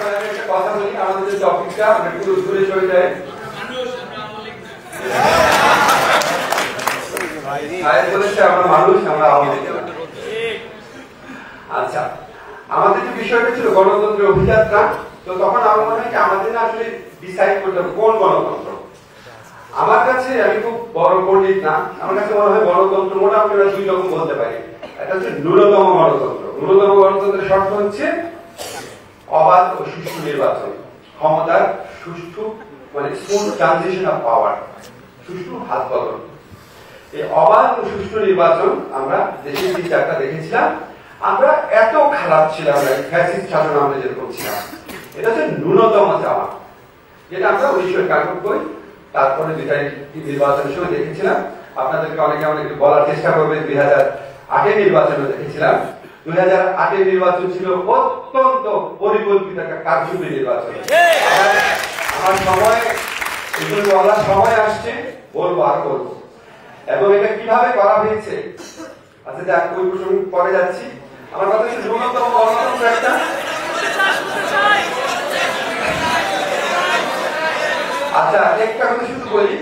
এখন আমি একটা কথা বলি, আমাদের যে টপিকটা আমরা একটু দূরে চলে যাই। বলেছে আমরা মানুষ, আমরা আওয়ামী লীগ। আচ্ছা, আমাদের যে বিষয়টা ছিল গণতন্ত্রের অভিযাত্রা, তো তখন আমার মনে হয় যে আমাদের না আসলে ডিসাইড করতে হবে কোন গণতন্ত্র। আমার কাছে, আমি খুব বড় পণ্ডিত না, আমার কাছে মনে হয় গণতন্ত্র মোটামুটি দুই রকম বলতে পারি। একটা হচ্ছে ন্যূনতম গণতন্ত্র। ন্যূনতম গণতন্ত্রের শর্ত হচ্ছে অবাধ ও সুষ্ঠু নির্বাচন, ক্ষমতার সুষ্ঠু মানে স্মুথ ট্রানজিশন অফ পাওয়ার, সুষ্ঠু হাত বদল। এই অবাধ ও সুষ্ঠু নির্বাচন আমরা দেশের যে চারটা দেখেছিলাম, আমরা এত খারাপ ছিলাম, ফ্যাসিস্ট শাসন আমরা যেরকম ছিলাম, এটা হচ্ছে ন্যূনতম চাওয়া, যেটা আমরা 1991 তারপরে নির্বাচনের সময় দেখেছিলাম। আপনাদেরকে অনেকে বলার চেষ্টা করবে 2008 নির্বাচনে দেখেছিলাম। 2008 নির্বাচন ছিল অত্যন্ত পরিকল্পিত একটা কারচুপি নির্বাচন। আমার সময় এগুলো বলার সময় আসছে, বলবো আর বলবো। এবং এটা কিভাবে করা হয়েছে, আচ্ছা যাক ওই প্রসঙ্গে পরে যাচ্ছি। আমার কথা হচ্ছে ন্যূনতম গণতন্ত্র একটা, আচ্ছা একটা কথা শুধু বলি,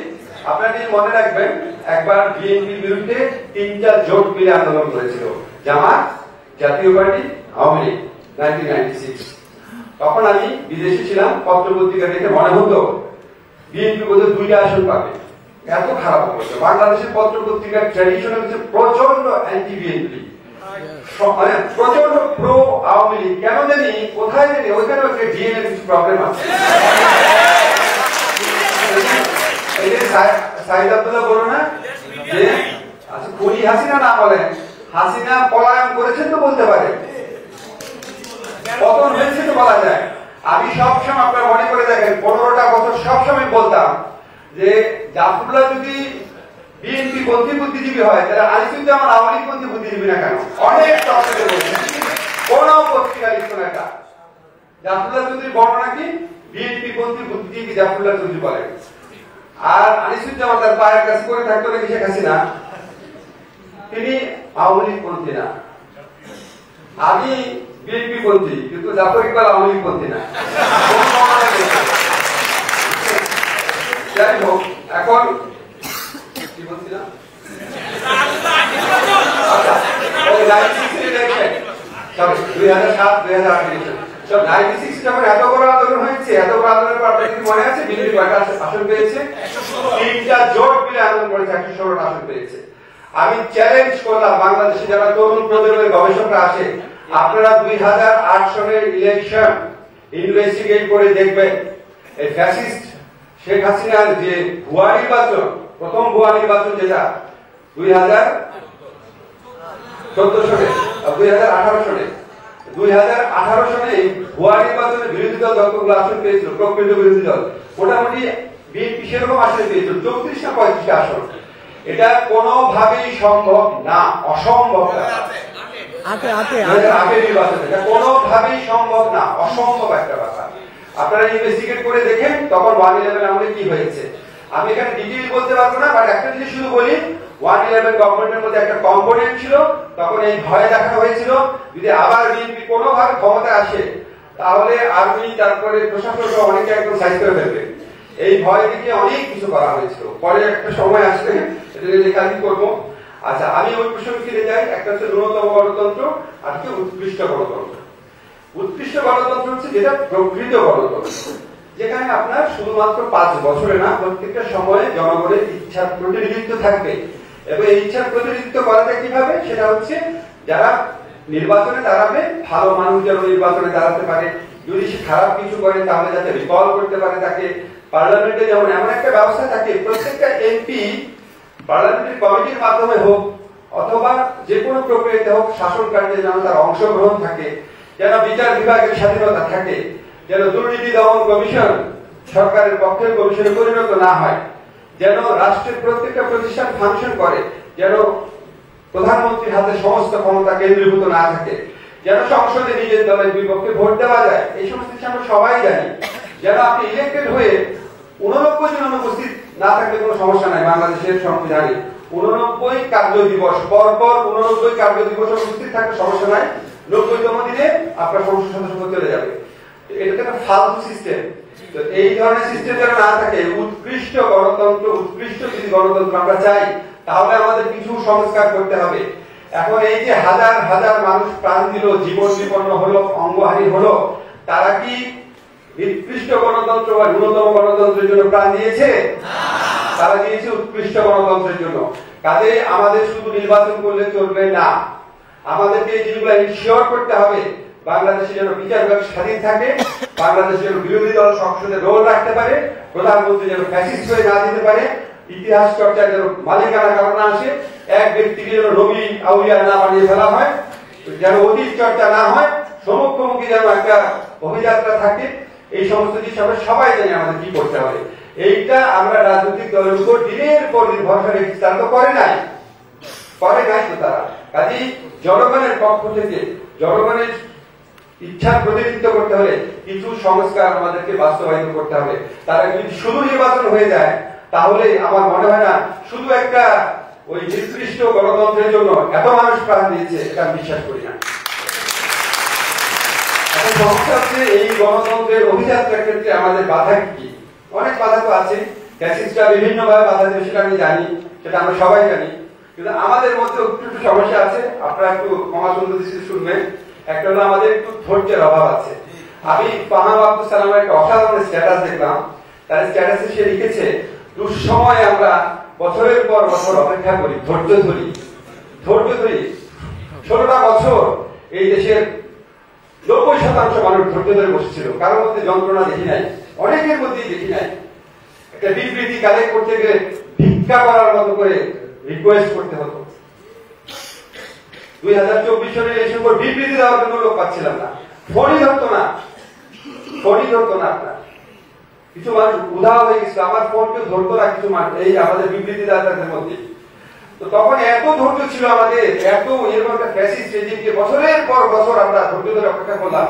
আপনারা মনে রাখবেন একবার বিএনপির বিরুদ্ধে 3টা জোট মিলে আন্দোলন করেছিল, জামাত, জাতীয় পার্টি, আওয়ামী লীগ, 1996। তখন আমি বিদেশে ছিলাম, পত্রপত্রিকা দেখে মনে হতো বিএনপি বোধহয় 2টা আসন পাবে, এত খারাপ অবস্থা। বাংলাদেশের পত্রপত্রিকার ট্র্যাডিশন হচ্ছে প্রচন্ড অ্যান্টি বিএনপি, মানে প্রচন্ড প্রো আওয়ামী লীগ। কেন জানি কোথায় জানি ওইখানে একটা ডিএনএ কিছু প্রবলেম আছে। সাইদ আব্দুল্লাহ বলো না যে আচ্ছা খুনি হাসিনা না বলেন, হাসিনা পলায়ন করেছেন তো বলতে পারে, পতন হয়েছে তো বলা যায়। আমি সবসময় আপনারা মনে করে দেখেন 15টা বছর সবসময় বলতাম যে জাফরুল্লাহ যদি বিএনপি পন্থী বুদ্ধিজীবী হয় তাহলে আলিসুজ্জামান আওয়ামী লীগ পন্থী বুদ্ধিজীবী না কেন? অনেক তর্কে বলছেন, কোন পত্রিকা লিখত না এটা। জাফরুল্লাহ চৌধুরী বর্ণনা কি? বিএনপি পন্থী বুদ্ধিজীবী জাফরুল্লাহ চৌধুরী বলেন। আর আনিসুজ্জামান তার পায়ের কাছে করে থাকতো নাকি শেখ হাসিনা, তিনি আওয়ামী লীগ পন্থী না। আমি বিএনপি পন্থী, কিন্তু জাফর ইকবাল আওয়ামী লীগ পন্থী না। যাই হোক, এখন কি বলছিলাম, আচ্ছা 2007-2008 96 যখন এত বড় আন্দোলন হয়েছে, এত বড় আন্দোলনের পর আপনাদের মনে আছে বিএনপি কয়টা আসন পেয়েছে? 3টা জোট মিলে আন্দোলন করেছে, 116টা আসন পেয়েছে। আমি চ্যালেঞ্জ করলাম বাংলাদেশে যারা তরুণ প্রজন্মের গবেষকরা আছে, আপনারা 2008 সনের ইলেকশন ইনভেস্টিগেট করে দেখবেন এই ফ্যাসিস্ট শেখ হাসিনার যে ভুয়া নির্বাচন, প্রথম ভুয়া নির্বাচন যেটা 2014 সনে 2018 সনে 2018 সনে এই ভুয়া নির্বাচনে বিরোধী দল যতগুলো আসন পেয়েছিল, প্রকৃত বিরোধী দল মোটামুটি বিএনপি সেরকম আসন পেয়েছিল 34 না 35টা আসন। এটা কোনোভাবেই সম্ভব না, অসম্ভব। এটা কোনোভাবেই সম্ভব না, অসম্ভব একটা ব্যাপার। আপনারা ইনভেস্টিগেট করে দেখেন তখন 111 আমলে কি হয়েছে। আমি এখানে ডিটেইল বলতে পারবো না, বাট একটা জিনিস শুধু বলি, 111 গভর্নমেন্টের মধ্যে একটা কম্পোনেন্ট ছিল, তখন এই ভয় দেখা হয়েছিল যদি আবার বিএনপি কোনোভাবে ক্ষমতায় আসে তাহলে আর্মি তারপরে প্রশাসন অনেকে একদম সাইজ করে ফেলবে। এই ভয় দেখে অনেক কিছু করা হয়েছিল। পরে একটা সময় আসবে এটা নিয়ে লেখালেখি করবো। আচ্ছা, আমি ওই প্রসঙ্গে ফিরে যাই। একটা হচ্ছে ন্যূনতম গণতন্ত্র, আর হচ্ছে উৎকৃষ্ট গণতন্ত্র। উৎকৃষ্ট গণতন্ত্র হচ্ছে যেটা প্রকৃত গণতন্ত্র, যেখানে আপনার শুধুমাত্র 5 বছরে না, প্রত্যেকটা সময়ে জনগণের ইচ্ছার প্রতিনিধিত্ব থাকবে। এবং এই ইচ্ছার প্রতিনিধিত্ব করাটা কিভাবে, সেটা হচ্ছে যারা নির্বাচনে দাঁড়াবে, ভালো মানুষ যেন নির্বাচনে দাঁড়াতে পারে, যদি সে খারাপ কিছু করে তাহলে যাতে রিকল করতে পারে তাকে। পার্লামেন্টে যেমন এমন একটা ব্যবস্থা থাকে, প্রত্যেকটা এমপি পার্লামেন্টারি কমিটির মাধ্যমে হোক অথবা যে কোনো প্রক্রিয়াতে হোক শাসন কার্যে যেন তার অংশগ্রহণ থাকে, যেন বিচার বিভাগের স্বাধীনতা থাকে, যেন দুর্নীতি দমন কমিশন সরকারের পক্ষের কমিশনে পরিণত না হয়, যেন রাষ্ট্রের প্রত্যেকটা প্রতিষ্ঠান ফাংশন করে, যেন প্রধানমন্ত্রীর হাতে সমস্ত ক্ষমতা কেন্দ্রীভূত না থাকে, যেন সংসদে নিজের দলের বিপক্ষে ভোট দেওয়া যায়। এই সমস্ত কিছু আমরা সবাই জানি। যেন আপনি ইলেক্টেড হয়ে 89 জন অনুপস্থিত না থাকলে কোনো সমস্যা নাই। বাংলাদেশের সংবিধানে 89 কার্য দিবস পরপর 89 কার্য দিবস উপস্থিত থাকলে সমস্যা নাই। 90তম দিনে আপনার সংসদ সদস্য চলে যাবে। এটা একটা ফালতু সিস্টেম। তো এই ধরনের সিস্টেম যেন না থাকে, উৎকৃষ্ট গণতন্ত্র, উৎকৃষ্ট যদি গণতন্ত্র আমরা চাই, তাহলে আমাদের কিছু সংস্কার করতে হবে। এখন এই যে হাজার হাজার মানুষ প্রাণ দিল, জীবন বিপন্ন হলো, অঙ্গহানি হলো, তারা কি নিকৃষ্ট গণতন্ত্র বা ন্যূনতম গণতন্ত্রের জন্য প্রাণ দিয়েছে? তারা দিয়েছে উৎকৃষ্ট গণতন্ত্রের জন্য। কাজেই আমাদের শুধু নির্বাচন করলে চলবে না, আমাদেরকে এই জিনিসগুলো ইনশিওর করতে হবে বাংলাদেশে যেন বিচার বিভাগ স্বাধীন থাকে, বাংলাদেশে যেন বিরোধী দল সংসদে রোল রাখতে পারে, প্রধানমন্ত্রী যেন ফ্যাসিস্ট হয়ে না দিতে পারে, ইতিহাস চর্চায় যেন মালিকানা কারণ আসে, এক ব্যক্তিকে যেন নবী আউলিয়া না বানিয়ে ফেলা হয়, যেন অতীত চর্চা না হয়, সমুখোমুখি যেন একটা অভিযাত্রা থাকে। এই সমস্ত জিনিস আমরা সবাই জানি আমাদের কি করতে হবে। এইটা আমরা রাজনৈতিক দলের উপর দিনের পর দিন ভরসা রেখেছি, তারা তো করে নাই তো তারা। কাজেই জনগণের পক্ষ থেকে জনগণের ইচ্ছার প্রতিনিধিত্ব করতে হলে কিছু সংস্কার আমাদেরকে বাস্তবায়িত করতে হবে। তারা যদি শুধু নির্বাচন হয়ে যায়, তাহলে আমার মনে হয় না শুধু একটা ওই নির্দিষ্ট গণতন্ত্রের জন্য এত মানুষ প্রাণ দিয়েছে, এটা আমি বিশ্বাস করি না। এখন সমস্যা হচ্ছে এই গণতন্ত্রের অভিযাত্রার ক্ষেত্রে আমাদের বাধা কি? অনেক বাধা তো আছে, ফ্যাসিস্টরা বিভিন্ন ভাবে বাধা দেবে, সেটা আমি জানি, সেটা আমরা সবাই জানি। কিন্তু আমাদের মধ্যে একটু সমস্যা আছে, আপনারা একটু ক্ষমা সুন্দর দৃষ্টিতে শুনবেন। একটা হলো আমাদের একটু ধৈর্যের অভাব আছে। আমি পাহাম আব্দুল সালামের একটা অসাধারণ স্ট্যাটাস দেখলাম, তার স্ট্যাটাসে সে লিখেছে, দুঃসময় আমরা বছরের পর বছর অপেক্ষা করি, ধৈর্য ধরি 16টা বছর এই দেশের 90% মানুষ ধৈর্য ধরে বসেছিল, কারোর মধ্যে যন্ত্রণা দেখি নাই, অনেকের মধ্যেই দেখি নাই। একটা বিবৃতি কালেক্ট করতে গেলে ভিক্ষা করার মতো করে রিকোয়েস্ট করতে হতো। 2024 সালে ইলেকশন পর বিবৃতি দেওয়ার জন্য লোক পাচ্ছিলাম না, ফোনই ধরতো না আপনার। কিছু মানুষ উধাও হয়ে গেছিল, আমার ফোন কেউ ধরতো না কিছু মানুষ এই আমাদের বিবৃতি দাতাদের মধ্যে। তো তখন এত ধৈর্য ছিল আমাদের, এত এরকম একটা ফ্যাসিস্ট রেজিমকে বছরের পর বছর আমরা ধৈর্য ধরে অপেক্ষা করলাম।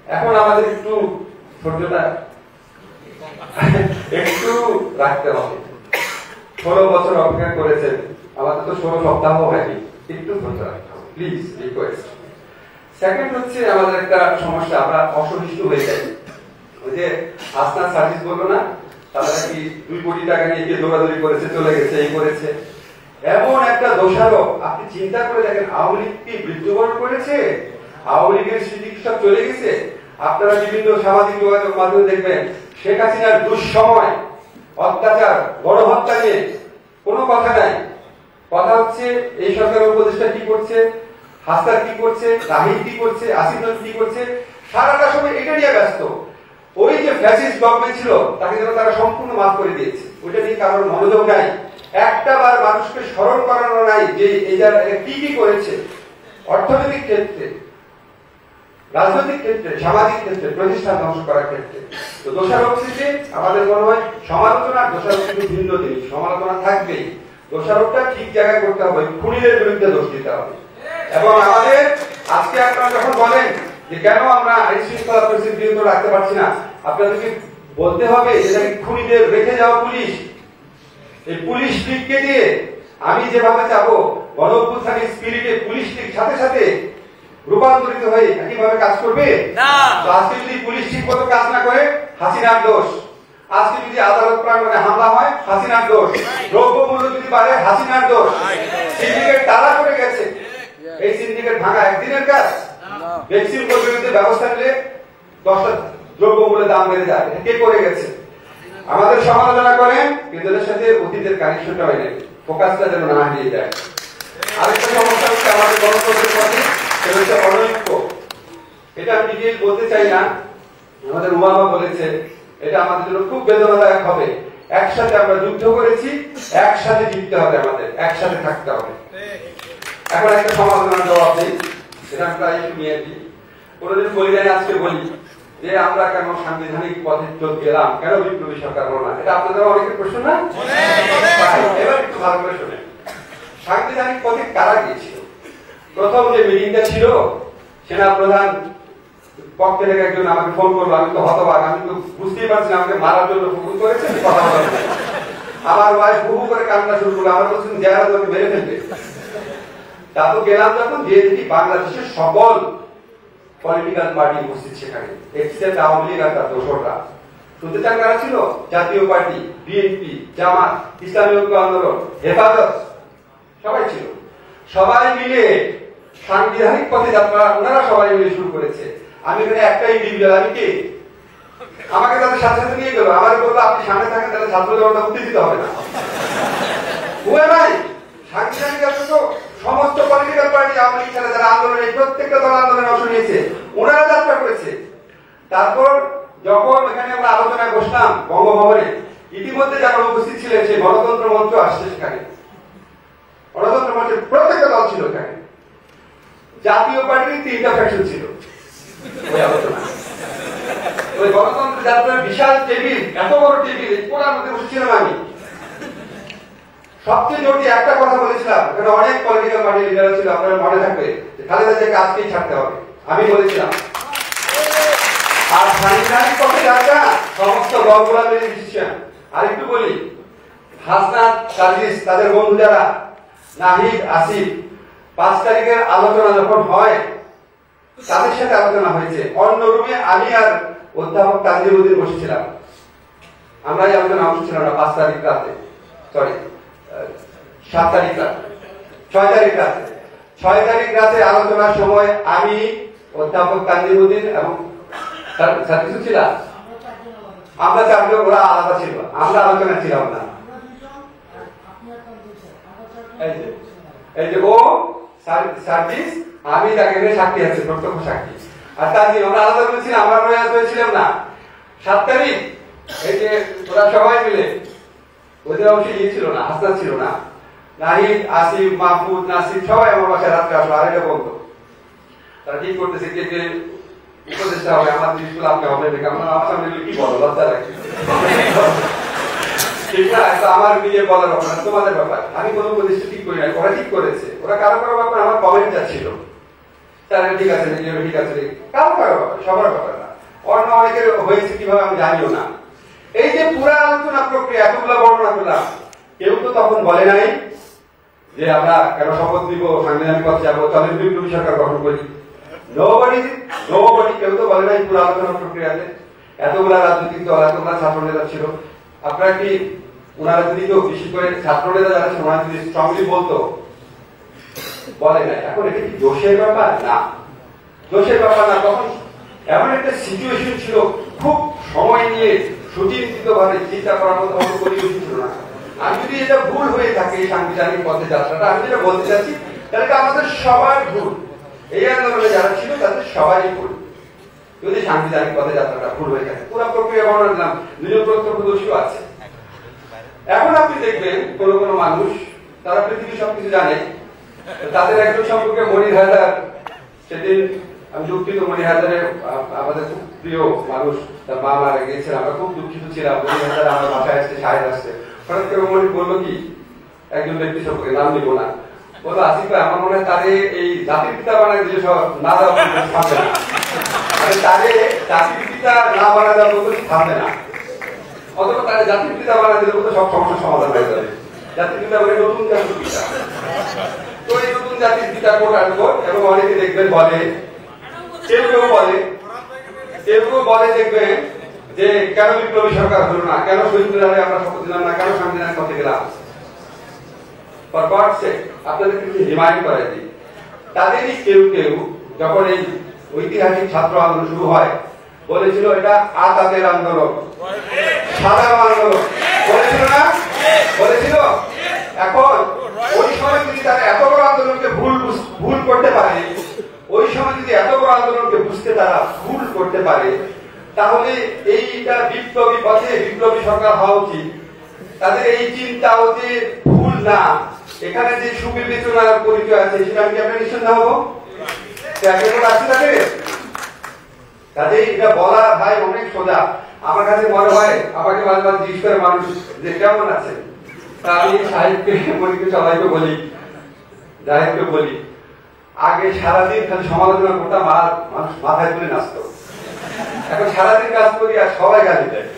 এখন আমাদের একটু ধৈর্যটা একটু রাখতে হবে। 16 বছর অপেক্ষা করেছেন, আমাদের তো 16 সপ্তাহ হয়নি, একটু ধৈর্য রাখতে হবে, প্লিজ, রিকোয়েস্ট। সেকেন্ড হচ্ছে আমাদের একটা সমস্যা, আমরা অসহিষ্ণু হয়ে যাই। ওই যে আসনাদ সার্ভিস বললো না, তারা কি 2 কোটি টাকা নিয়ে গিয়ে দৌড়াদৌড়ি করেছে, চলে গেছে, এই করেছে, এমন একটা দোষারোপ। আপনি চিন্তা করে দেখেন, আওয়ামী লীগ কি মৃত্যুবরণ করেছে? আওয়ামী লীগের স্মৃতি সব চলে গেছে? আপনারা বিভিন্ন সামাজিক যোগাযোগ মাধ্যমে দেখবেন, শেখ হাসিনার দুঃসময়, অত্যাচার, গণহত্যা নিয়ে কোনো কথা নাই। কথা হচ্ছে এই সরকারের উপদেষ্টা কি করছে, হাসনাত কি করছে, রাহিদ কি করছে, আসিফ নজরুল কি করছে, সারাটা সময় এটা নিয়ে ব্যস্ত। ওই যে ফ্যাসিস্ট গভর্নমেন্ট ছিল, তাকে যেন তারা সম্পূর্ণ মাফ করে দিয়েছে, ওইটা নিয়ে কারোর মনোযোগ নাই। একটা বার মানুষকে স্মরণ করানো নাই যে এই যারা কি কি করেছে, অর্থনৈতিক ক্ষেত্রে, রাজনৈতিক ক্ষেত্রে, সামাজিক ক্ষেত্রে, প্রতিষ্ঠান ধ্বংস করার ক্ষেত্রে। তো দোষারোপ থেকে আমাদের মনে হয় সমালোচনা, দোষারোপ কিন্তু ভিন্ন জিনিস, সমালোচনা থাকবেই, দোষারোপটা ঠিক জায়গায় করতে হবে, খুনিদের বিরুদ্ধে দোষ দিতে হবে। এবং আমাদের আজকে আপনারা যখন বলেন যে কেন আমরা আইন শৃঙ্খলা পরিস্থিতি নিয়ন্ত্রণ রাখতে পারছি না, আপনাদেরকে বলতে হবে যে খুনিদের রেখে যাওয়া পুলিশ, এই পুলিশ লীগকে দিয়ে আমি যেভাবে চাবো গণ অভ্যুত্থানের স্পিরিটে পুলিশ লীগ সাথে সাথে রূপান্তরিত হয়ে একইভাবে কাজ করবে না। আজকে যদি পুলিশ ঠিক মতো কাজ না করে, হাসিনার দোষ। আজকে যদি আদালত প্রাঙ্গণে হামলা হয়, হাসিনার দোষ। দ্রব্যমূল্য যদি বাড়ে, হাসিনার দোষ। সিন্ডিকেট তারা করে গেছে, এই সিন্ডিকেট ভাঙা একদিনের কাজ। ভ্যাকসিন বিরুদ্ধে ব্যবস্থা নিলে 10টা দ্রব্যমূল্যের দাম বেড়ে যায়, কে করে গেছে? আমাদের সমালোচনা করেন, কিন্তু এর সাথে অতীতের কানেকশনটা হয় না, ফোকাসটা যেন না হারিয়ে যায়। আরেকটা সমস্যা হচ্ছে আমাদের গণতন্ত্রের পথে, সেটা হচ্ছে অনৈক্য। এটা আমি ডিটেইল বলতে চাই না, আমাদের উমামা বলেছে, এটা আমাদের জন্য খুব বেদনাদায়ক হবে। একসাথে আমরা যুদ্ধ করেছি, একসাথে জিততে হবে, আমাদের একসাথে থাকতে হবে। এখন একটা সমালোচনার জবাব দিই, সেটা আমি প্রায় নিয়ে দিই, কোনোদিন বলি নাই, আজকে বলি যে আমরা কেন সাংবিধানিক পথে গেলাম, কেন বিপ্লবী সরকার হলো না? এটা আপনাদের অনেকের প্রশ্ন না? এবার একটু ভালো করে শুনে, সাংবিধানিক পথে কারা গিয়েছিল? প্রথম যে মিটিংটা ছিল, সেনা প্রধান পক্ষে থেকে একজন আমাকে ফোন করলো, আমি তো হতবাক, আমি তো বুঝতেই পারছি না, আমাকে মারার জন্য ফোন করেছে, কথা বলা। আমার ওয়াইফ বহু করে কান্না শুরু করলো, আমার বলছেন যারা তোকে মেরে ফেলবে। তা তো গেলাম যখন, যে দেখি বাংলাদেশের সকল পলিটিক্যাল পার্টি উপস্থিত সেখানে, এক্সিডেন্ট আওয়ামী লীগ আর তার দোসররা। শুনতে চান কারা ছিল? জাতীয় পার্টি, বিএনপি, জামাত, ইসলামী ঐক্য আন্দোলন, হেফাজত, সবাই ছিল। সবাই মিলে সাংবিধানিক পথে যাত্রা ওনারা সবাই মিলে শুরু করেছে। আমি এখানে একটা ইন্ডিভিজুয়াল, আমি কে? আমাকে তাদের সাথে সাথে নিয়ে গেল, আমার বললো আপনি সামনে থাকেন, তাহলে ছাত্র জনতা উত্তেজিত হবে না। সাংবিধানিক সমস্ত পলিটিক্যাল পার্টি, আওয়ামী লীগ ছাড়া যারা আন্দোলনে, প্রত্যেকটা দল আন্দোলনে অংশ নিয়েছে, ওনারা যাত্রা করেছে। তারপর যখন এখানে আমরা আলোচনায় বসলাম বঙ্গভবনে, ইতিমধ্যে যারা উপস্থিত ছিলেন সেই গণতন্ত্র মঞ্চ আসছে সেখানে, গণতন্ত্র মঞ্চের প্রত্যেকটা দল ছিল এখানে। জাতীয় পার্টির 3টা ফ্যাকশন ছিল ওই আলোচনা। ওই গণতন্ত্র যাত্রার বিশাল টেবিল, এত বড় টেবিল, কোনার মধ্যে বসেছিলাম আমি। সবচেয়ে জরুরি একটা কথা বলেছিলাম, এখানে অনেক পলিটিক্যাল পার্টি লিডার ছিল, আপনারা মনে থাকবে, খালেদা জিয়াকে আজকেই ছাড়তে হবে, আমি বলেছিলাম। আর সাংবিধানিক পথে যাত্রা সমস্ত দলগুলো মিলে ডিসিশন। আর একটু বলি, হাসনাত, সাজিস, তাদের বন্ধু যারা, নাহিদ, আসিফ, 5 তারিখের আলোচনা যখন হয়, তাদের সাথে আলোচনা হয়েছে অন্য রুমে। আমি আর অধ্যাপক তানজিমউদ্দিন বসেছিলাম, আমরা এই আলোচনা অংশ ছিলাম না 5 তারিখ রাতে, সরি 7 তারিখ রাতে, 6 তারিখ রাতে। 6 তারিখ রাতে আলোচনার সময় আমি, অধ্যাপক তানজিমউদ্দিন এবং সাথে ছিল, আমরা 4 জন, ওরা আলাদা ছিল, আমরা আলোচনা ছিলাম না। এই যে ও সার্ভিস, আমি তাকে সাক্ষী আছে, প্রত্যক্ষ সাক্ষী। আর তানজিম, আমরা আলাদা করেছিলাম, আমরা প্রয়াস হয়েছিলাম না। 7 তারিখ এই যে ওরা সবাই মিলে, ওদের অংশে ইয়ে ছিল না, হাসনাত ছিল না, নাহিদ, আসিফ, মাহফুজ, নাসির সবাই আমার বাসায় রাত্রে আসলো, আড়াইটা বন্ধ। তারা ঠিক করতেছে কে কে উপদেষ্টা হবে, আমার জিনিসগুলো আপনি হবে দেখে, আমরা আমার সামনে কি বলো, লজ্জা লাগছে, ঠিক না? আমার নিজের বলার ব্যাপার না, তোমাদের ব্যাপার। আমি কোনো উপদেষ্টা ঠিক করি নাই, ওরা ঠিক করেছে। ওরা কারো কারো ব্যাপার আমার কমেন্ট যাচ্ছিল, তারা ঠিক আছে, নিজের ঠিক আছে, কারো কারো ব্যাপার, সবার ব্যাপার না। অন্য অনেকের হয়েছে কিভাবে আমি জানিও না। এই যে পুরা আলোচনা প্রক্রিয়া এতগুলো বর্ণনা করলাম, কেউ তো তখন বলে নাই যে আমরা কেন শপথ দিব, সাংবিধানিক পথে যাবো, চলেন বিপ্লবী সরকার গঠন করি। নোবডি, কেউ তো বলে নাই পুরা আলোচনা প্রক্রিয়াতে। এতগুলা রাজনৈতিক দল, এতগুলা ছাত্র নেতা ছিল, আপনারা কি ওনারা যদি কেউ বিশেষ করে ছাত্র নেতা যারা ছিল, ওনারা যদি স্ট্রংলি বলতো, বলে নাই। এখন এটা কি দোষের ব্যাপার? না, দোষের ব্যাপার না। তখন এমন একটা সিচুয়েশন ছিল, খুব সময় নিয়ে সুচিন্তিত ভাবে চিন্তা করার মতো পরিবেশ ছিল না। আমি যদি এটা ভুল হয়ে থাকে সাংবিধানিক পথে যাত্রাটা, আমি যেটা বলতে চাচ্ছি, তাহলে আমাদের সবার ভুল, এই আন্দোলনে যারা ছিল তাদের সবারই ভুল যদি সাংবিধানিক পথে যাত্রাটা ভুল হয়ে থাকে। পুরো প্রক্রিয়া বর্ণনা দিলাম, দুজন প্রত্যক্ষদর্শীও আছে। এখন আপনি দেখবেন কোন কোন মানুষ, তারা পৃথিবীর সবকিছু জানে, তাদের একজন সম্পর্কে মনির হায়দার, সেদিন আমি দুঃখিত, মনির হায়দারের আমাদের খুব প্রিয় মানুষ, তার মা মারা গিয়েছিল, আমরা খুব দুঃখিত ছিলাম। মনির হায়দার আমার বাসায় আসছে, শাহেদ আসছে, হঠাৎ করে মনির বললো কি, একজন ব্যক্তি সম্পর্কে, নাম নিব না, বললো আসিফ ভাই আমার মনে হয় তারে এই জাতির পিতা বানায় দিলে সব না দেওয়া থাকবে না, মানে তারে জাতির পিতা না বানায় দেওয়া বলতে থাকবে না, অথবা তারে জাতির পিতা বানায় দিলে বলতে সব সমস্যার সমাধান হয়ে যাবে। জাতির পিতা বলে নতুন জাতির পিতা, তো এই নতুন জাতির পিতা কোট আসবো। এবং অনেকে দেখবেন বলে, কেউ কেউ বলে দেখবেন যে কেন বিপ্লবী সরকার হলো না, কেন শহীদ মিনারে আমরা শপথ দিলাম না, কেন সাংবিধানিক পথে গেলাম। আপনাদেরকে কিছু রিমাইন্ড করে দিই, তাদেরই কেউ কেউ যখন এই ঐতিহাসিক ছাত্র আন্দোলন শুরু হয়, বলেছিল এটা আজাদের আন্দোলন, সাধারণ আন্দোলন, বলেছিল না? বলেছিল। এখন ওই সময় যদি তারা এত বড় আন্দোলনকে ভুল করতে পারে, ওই সময় যদি এত বড় আন্দোলনকে বুঝতে তারা ভুল করতে পারে, তাহলে এইটা বিপ্লবী পথে বিপ্লবী সরকার হওয়া উচিত। তাদের এই চিন্তাও যে ভুল না, এখানে যে সুবিবেচনার পরিচয় আছে সেটা আমি কি আপনার নিঃসন্দেহ হবো? কাজে এটা বলা ভাই অনেক সোজা। আমার কাছে মনে হয় আমাকে মাঝে মাঝে জিজ্ঞেস করে মানুষ যে কেমন আছে, তা আমি সাহেবকে মনিকে সবাইকে বলি, জাহেদকে বলি, আগে সারাদিন খালি সমালোচনা করতাম আর মানুষ মাথায় তুলে নাচত, এখন সারাদিন কাজ করি আর সবাই গালি দেয়।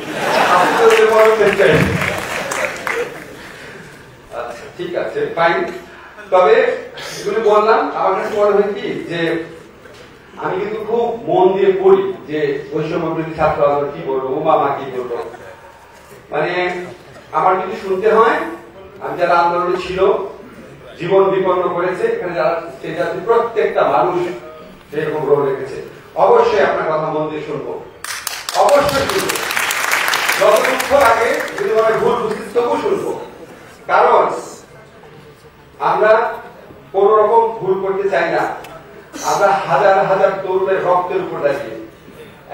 আচ্ছা ঠিক আছে, ফাইন। তবে এগুলো বললাম, আমার কাছে মনে হয় কি যে আমি কিন্তু খুব মন দিয়ে পড়ি যে বৈষম্য বিরোধী ছাত্র আন্দোলন কি বলবো, ওবামা কি বলবো, মানে আমার যদি শুনতে হয় আমি যারা আন্দোলনে ছিল, জীবন বিপন্ন করেছে, এখানে যারা স্টেজে আছে প্রত্যেকটা মানুষ যেরকম রোল রেখেছে, অবশ্যই আপনার কথা মন দিয়ে শুনবো, অবশ্যই শুনবো। যত দুঃখ লাগে যদি আমি ভুল বুঝতে তবু শুনবো, কারণ আমরা কোন রকম ভুল করতে চাই না। আমরা হাজার হাজার তরুণের রক্তের উপর দাঁড়িয়ে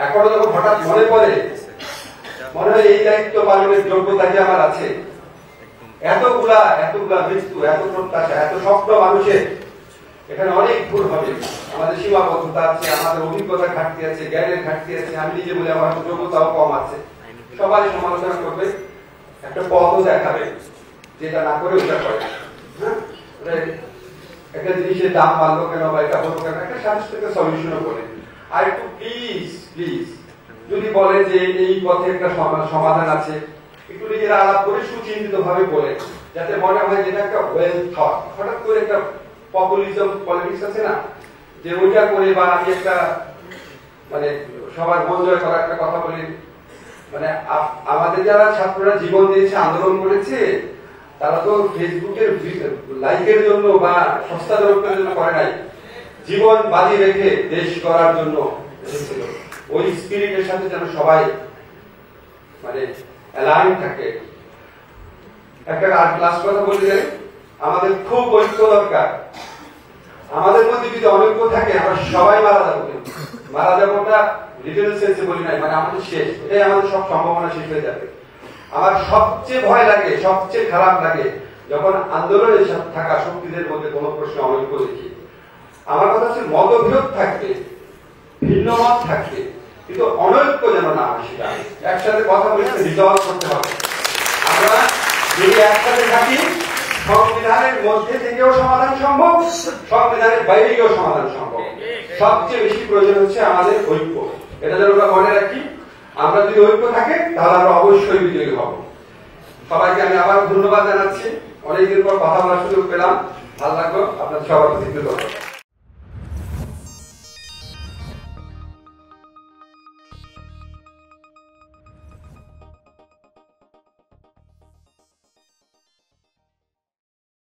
এখনো যখন হঠাৎ মনে পড়ে, মনে হয় এই দায়িত্ব পালনের যোগ্যতা কি আমার আছে। এতগুলা মৃত্যু, এত প্রত্যাশা, এত স্বপ্ন মানুষের, এখানে অনেক ভুল হবে, আমাদের সীমাবদ্ধতা আছে, আমাদের অভিজ্ঞতা ঘাটতি আছে, জ্ঞানের ঘাটতি আছে, আমি নিজে বলে আমার যোগ্যতাও কম আছে। সবাই সমালোচনা করবে, একটা পথও দেখাবে, যেটা না করে ওটা করে। হ্যাঁ, একটা জিনিসের দাম বাড়লো কেন বা এটা হলো কেন, একটা সাথে সলিউশনও করে। আর একটু প্লিজ যদি বলে যে এই পথে একটা সমাধান আছে, একটু নিজেরা আলাপ করে সুচিন্তিত ভাবে বলে, যাতে মনে হয় যেটা একটা ওয়েল থট। হঠাৎ করে একটা পপুলিজম পলিটিক্স আছে না, যে ওইটা করে বা আমি একটা মানে সবার মন জয় করা একটা কথা বলি, মানে আমাদের যারা ছাত্ররা জীবন দিয়েছে, আন্দোলন করেছে, তারা তো ফেসবুকের লাইকের জন্য বা সস্তা জনপ্রিয়তার জন্য করে নাই, জীবন বাজি রেখে দেশ করার জন্য এসেছিল। ওই স্পিরিটের সাথে যেন সবাই মানে অ্যালাইন থাকে। একটা লাস্ট কথা বলতে যাই, আমাদের খুব ঐক্য দরকার। আমাদের মধ্যে যদি অনৈক্য থাকে আমরা সবাই মারা যাবো, মারা যাবোটা লিটল সেন্সে বলি নাই, মানে আমাদের শেষ, এটাই আমাদের সব সম্ভাবনা শেষ হয়ে যাবে। আমার সবচেয়ে ভয় লাগে, সবচেয়ে খারাপ লাগে যখন আন্দোলনের সাথে থাকা শক্তিদের মধ্যে কোনো প্রশ্নে অনৈক্য দেখি। আমার কথা হচ্ছে মতবিরোধ থাকবে, ভিন্ন মত থাকবে, কিন্তু অনৈক্য যেন না হয়। সেটা একসাথে কথা বলে রিজলভ করতে হবে। আমরা যদি একসাথে থাকি, সংবিধানের মধ্যে থেকেও সমাধান সম্ভব, সংবিধানের বাইরে গিয়েও সমাধান সম্ভব। সবচেয়ে বেশি প্রয়োজন হচ্ছে আমাদের ঐক্য, এটা যেন আমরা মনে রাখি। আমরা যদি ঐক্য থাকে তাহলে আমরা অবশ্যই বিজয়ী হব। সবাইকে আমি আবার ধন্যবাদ জানাচ্ছি, অনেকদিন পর কথা বলার সুযোগ পেলাম, ভালো লাগলো। আপনাদের সবার প্রতি কৃতজ্ঞতা।